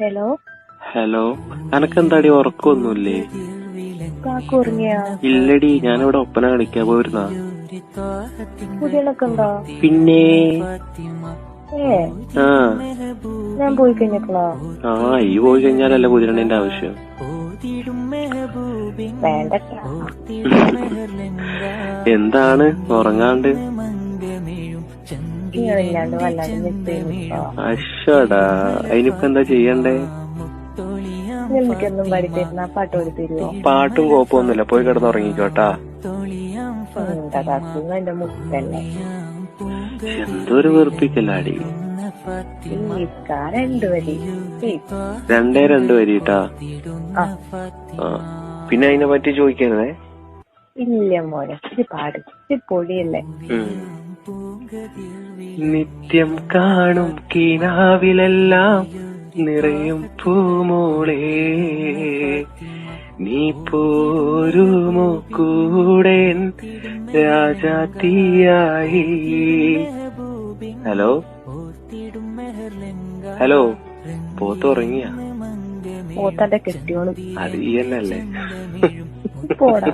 Hello hello, അനക്കെന്താടി ഉറക്കൊന്നുമില്ലേ? കാക്കുറങ്ങിയാ? ഇല്ലടി, ഞാനിവിടെ ഒപ്പന കളിക്കാൻ പോയിരുന്നാ. പുതിയണൊക്കെ ഉണ്ടോ? പിന്നെ ആ ഞാൻ പോയി കഴിഞ്ഞിട്ടുള്ളോ? ഈ പോയി കഴിഞ്ഞാലല്ല കുതിരണിന്റെ ആവശ്യം. വേണ്ട. എന്താണ് ഉറങ്ങാണ്ട്? നിങ്ങളില്ലാണ്ട് വല്ലാതെ മിസ് ചെയ്യുന്നുണ്ടോ? അശ്വടാ, അതിനിപ്പോ എന്താ ചെയ്യണ്ടേ? എനിക്കൊന്നും പഠിച്ചിരുന്ന പാട്ട് പാടി തരുമോ? പാട്ടും കോപ്പൊന്നുമില്ല, പോയി കിടന്നുറങ്ങിക്കോട്ടാ. എന്താ കാക്കുന്ന എന്റെ മുത്തല്ലേ? എന്തൊരു വെറുപ്പിക്കല്ലാടി. രണ്ടു വരി. രണ്ട് വരിട്ടാ. പിന്നെ അതിനെ പറ്റി ചോദിക്കണേ. ഇല്ല മോനെ, ഇത് പാട്, ഇത് പൊടിയല്ലേ. നിത്യം കാണും കിനാവിലെല്ലാം നിറയും പൂമോളെ, നീ പോരുമോ കൂടെ രാജാത്തിയായി. Hello hello, പോത്തുറങ്ങിയ? പോത്തന്റെ കെട്ടിയോള് അത് ഈ തന്നെയല്ലേ? പോടാ.